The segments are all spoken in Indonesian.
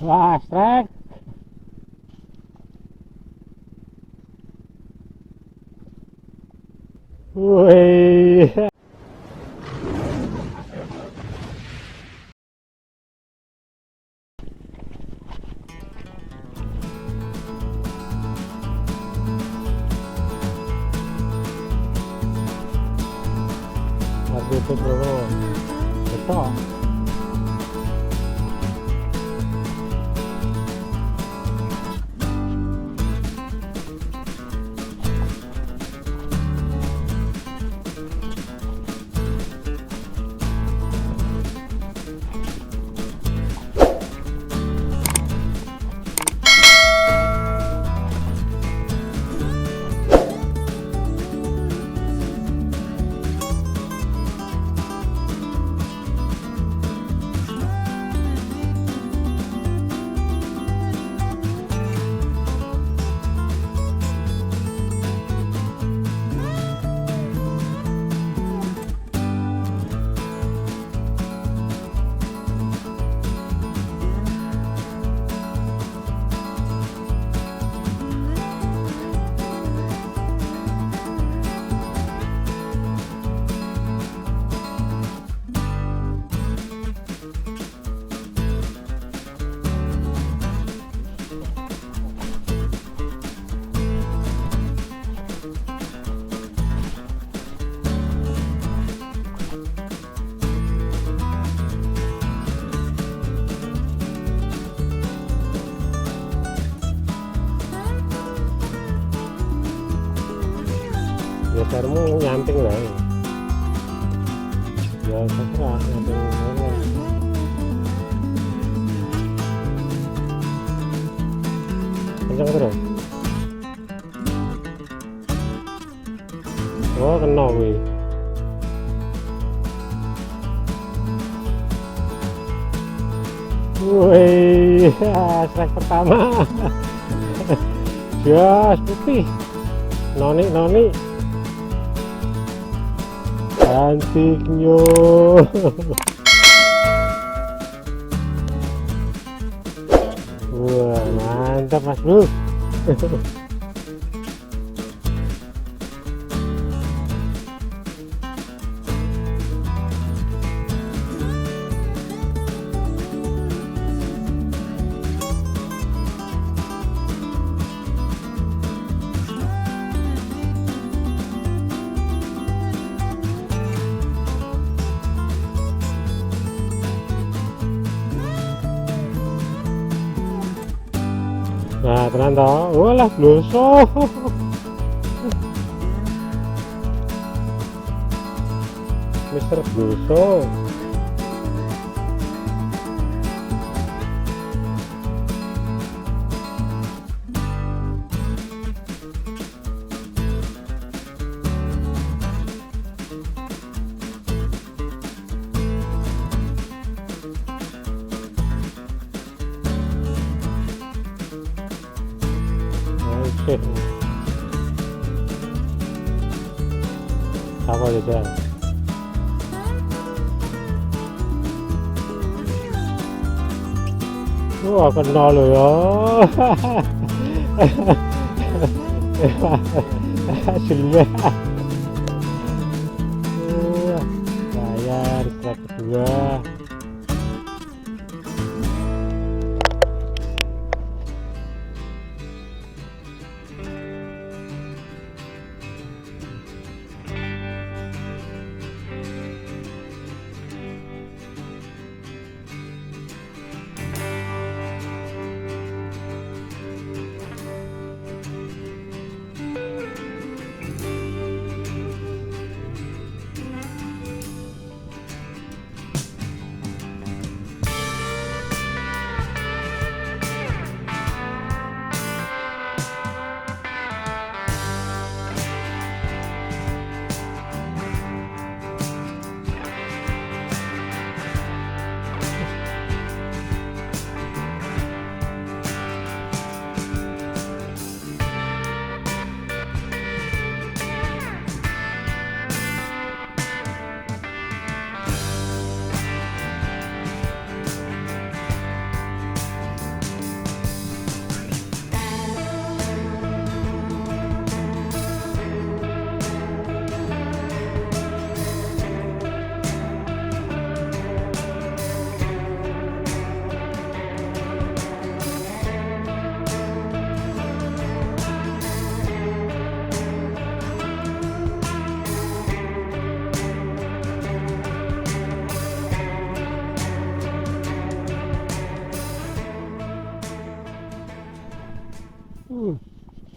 Wah, strike. Wih. Lagi itu bro, betul. Gesermu nyamping lah ya, terserah nyamping mana. Kencang terus. Oh, kena wih. Wih, strike pertama. Jas putih. Noni cantiknya. Wah, mantap mas bro. Nah, tenan toh. Walah, bloso. Mister Bloso. Apa aja? Wah, kenal lo ya. Hasilnya. Bayar strike kedua.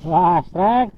Wah, strike.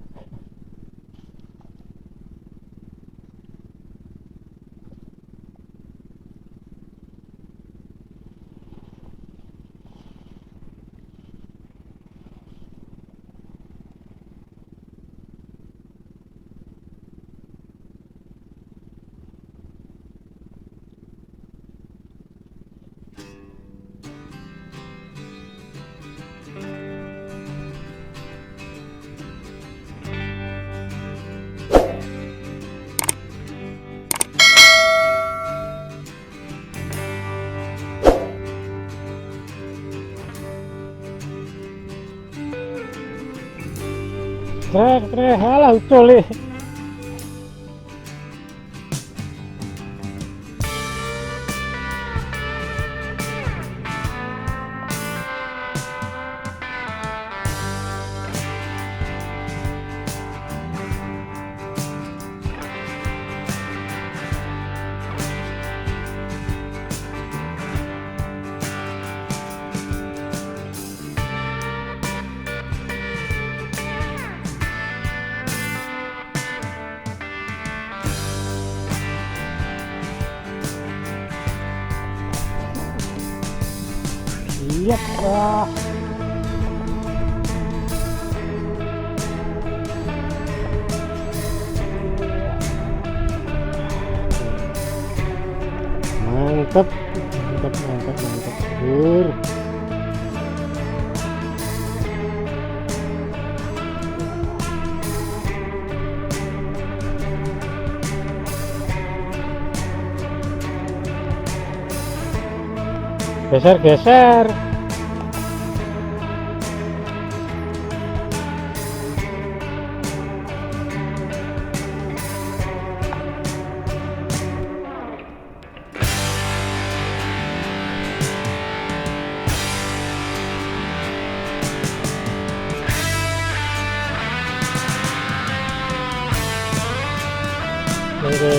Strike, halah ucul nih. Siap, wah. Mantap, mantap. Geser.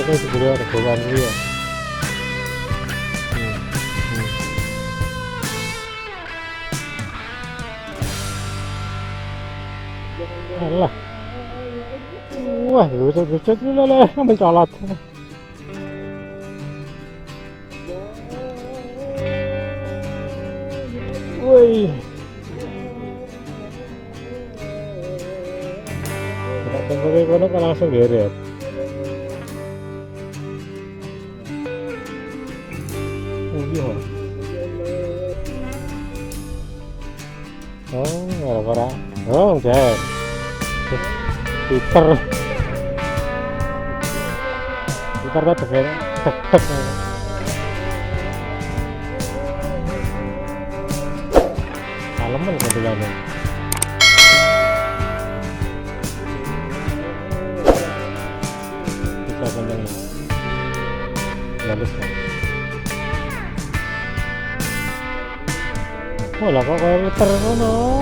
Ini sebenarnya ada bawaan dulu ya. Alah. Wah, gucut dulu lah, mencolot. Woi. Tidak sampai kono kan langsung geret. Iya. Oh, gara-gara. Oh, jar. Peter tak tekan. Aleman kebetulan. Bisa panjang. Bagus kan. Oh lah kok kayak Peter kono.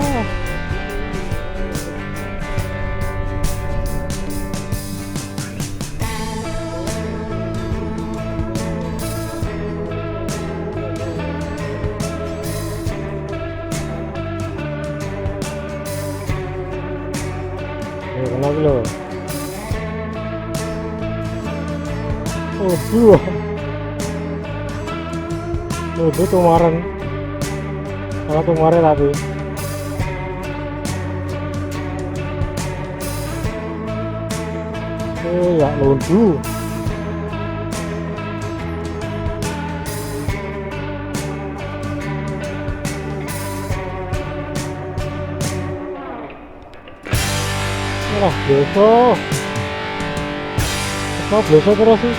Kenapa lo? Oh, itu kemarin. Kalau kemarin tapi. Ya lundu. Lah, besok. Kok besok terus sih?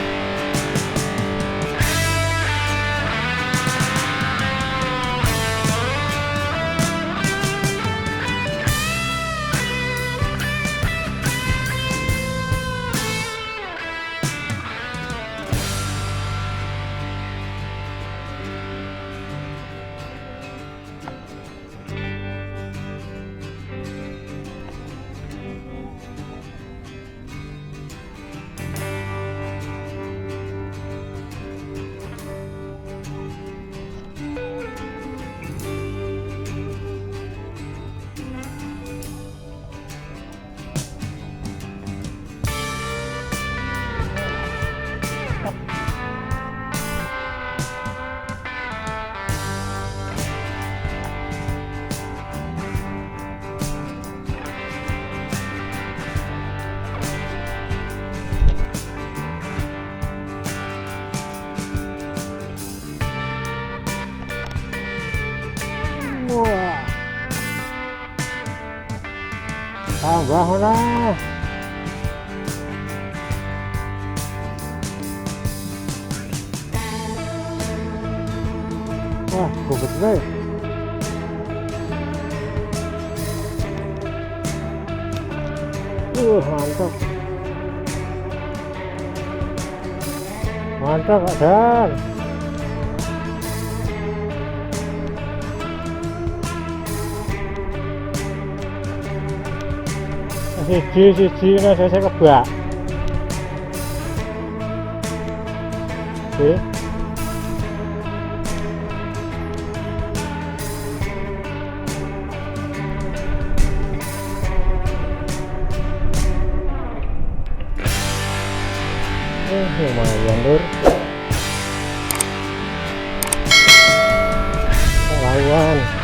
tambah lah. Wah, bobot guys. Mantap. Mantap, Kak Dan. Siji nah saya kebak. Oke. Lumayan lur. Lawan.